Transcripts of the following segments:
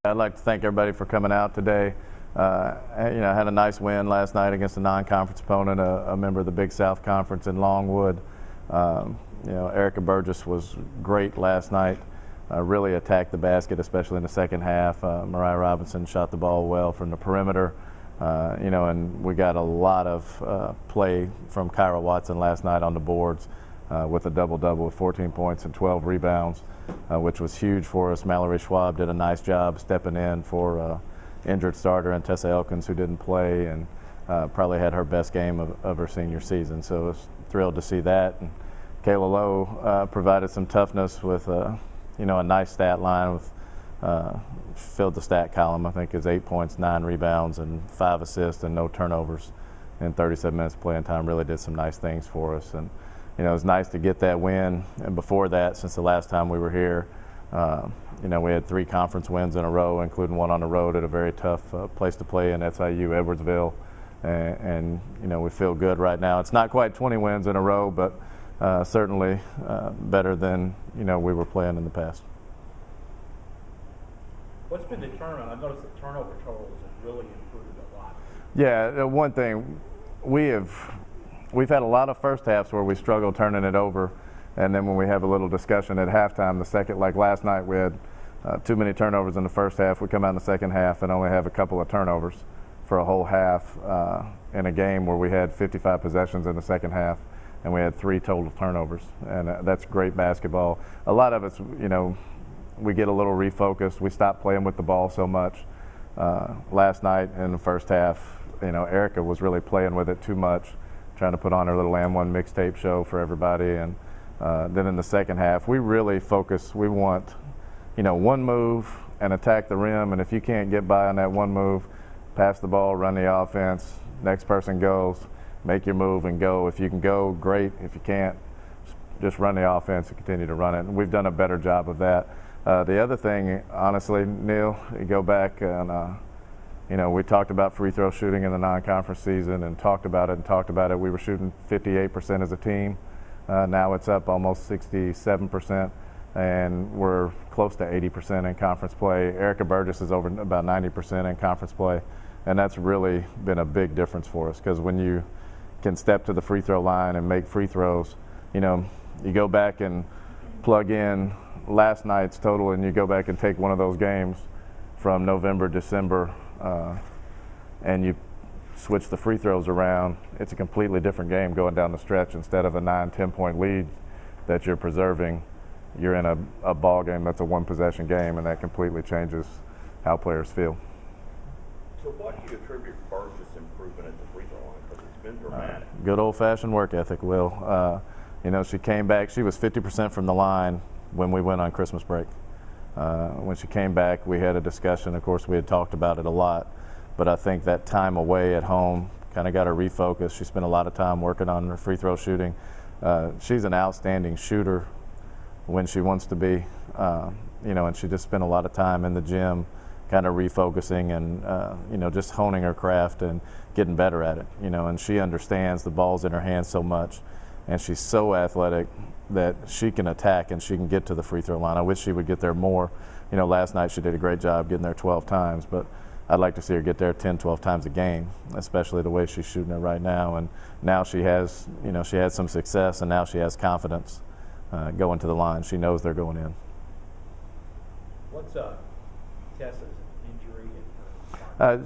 I'd like to thank everybody for coming out today. I had a nice win last night against a non-conference opponent, a member of the Big South Conference in Longwood. Erica Burgess was great last night. Really attacked the basket, especially in the second half. Mariah Robinson shot the ball well from the perimeter. And we got a lot of play from Kyra Watson last night on the boards with a double-double with 14 points and 12 rebounds, which was huge for us. Mallory Schwab did a nice job stepping in for injured starter and Tessa Elkins, who didn't play, and probably had her best game of her senior season. So I was thrilled to see that. And Kayla Lowe provided some toughness with a nice stat line with filled the stat column. I think is 8 points, 9 rebounds, and 5 assists and no turnovers in 37 minutes of playing time. Really did some nice things for us, and it was nice to get that win. And before that, since the last time we were here, we had 3 conference wins in a row, including one on the road at a very tough place to play in SIU Edwardsville, and we feel good right now. It's not quite 20 wins in a row, but certainly better than we were playing in the past. What's been determined? I've noticed the turnover totals have really improved a lot. Yeah, one thing, we've had a lot of first halves where we struggled turning it over, and then when we have a little discussion at halftime, like last night, we had too many turnovers in the first half. We come out in the second half and only have a couple of turnovers for a whole half in a game where we had 55 possessions in the second half, and we had 3 total turnovers, and that's great basketball. A lot of it's, we get a little refocused. We stop playing with the ball so much. Last night in the first half, Erica was really playing with it too much, trying to put on her little M1 mixtape show for everybody. And then in the second half, we really focus. We want, one move and attack the rim. And if you can't get by on that one move, pass the ball, run the offense. Next person goes, make your move and go. If you can go, great. If you can't, just run the offense and continue to run it. And we've done a better job of that. The other thing, honestly, Neil, you go back and, we talked about free throw shooting in the non-conference season and talked about it. We were shooting 58% as a team. Now it's up almost 67%, and we're close to 80% in conference play. Erica Burgess is over about 90% in conference play, and that's really been a big difference for us, because when you can step to the free throw line and make free throws, you go back and plug in last night's total, and you go back and take one of those games from November, December, and you switch the free throws around, it's a completely different game going down the stretch. Instead of a 9-10 point lead that you're preserving, you're in a ball game that's a 1-possession game, and that completely changes how players feel. So what do you attribute Burgess' improvement at the free throw line? Because it's been dramatic. Good old-fashioned work ethic, Will. She came back. She was 50% from the line when we went on Christmas break. When she came back, we had a discussion. Of course, we had talked about it a lot, but I think that time away at home kind of got her refocused. She spent a lot of time working on her free throw shooting. She's an outstanding shooter when she wants to be, and she just spent a lot of time in the gym kind of refocusing and, just honing her craft and getting better at it, and she understands the ball's in her hands so much, and she's so athletic that she can attack and she can get to the free throw line. I wish she would get there more. Last night she did a great job getting there 12 times, but I'd like to see her get there 10, 12 times a game, especially the way she's shooting it right now. And now she has, she had some success, and now she has confidence going to the line. She knows they're going in. What's Tessa's injury?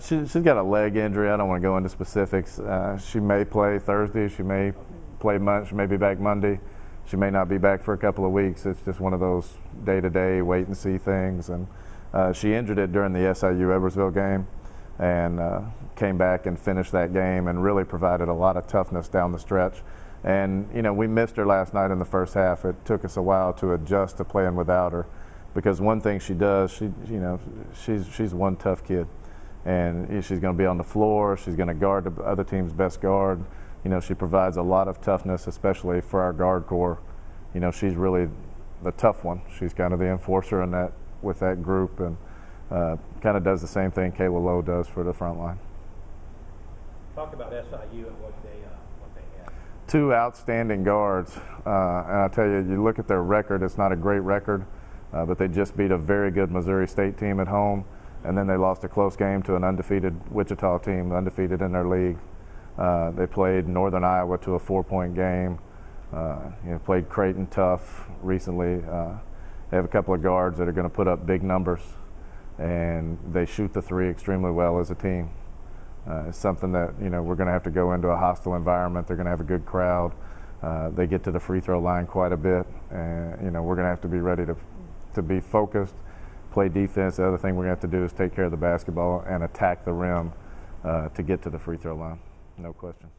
She's got a leg injury. I don't want to go into specifics. She may play Thursday. She may play Monday. She may be back Monday. She may not be back for a couple of weeks. It's just one of those day-to-day wait-and-see things. And she injured it during the SIU Edwardsville game, and came back and finished that game and really provided a lot of toughness down the stretch. And we missed her last night in the first half. It took us a while to adjust to playing without her, because one thing she does, she's one tough kid, and she's going to be on the floor. She's going to guard the other team's best guard. She provides a lot of toughness, especially for our guard core. She's really the tough one. She's kind of the enforcer in that with that group, and kind of does the same thing Kayla Lowe does for the front line. Talk about SIU and what they have. 2 outstanding guards, and I tell you, you look at their record. It's not a great record, but they just beat a very good Missouri State team at home. and then they lost a close game to an undefeated Wichita team, undefeated in their league. They played Northern Iowa to a 4-point game. Played Creighton tough recently. They have a couple of guards that are going to put up big numbers, and they shoot the three extremely well as a team. It's something that we're going to have to go into a hostile environment. They're going to have a good crowd. They get to the free throw line quite a bit, and we're going to have to be ready to be focused, play defense. The other thing we're going to have to do is take care of the basketball and attack the rim to get to the free throw line. No question.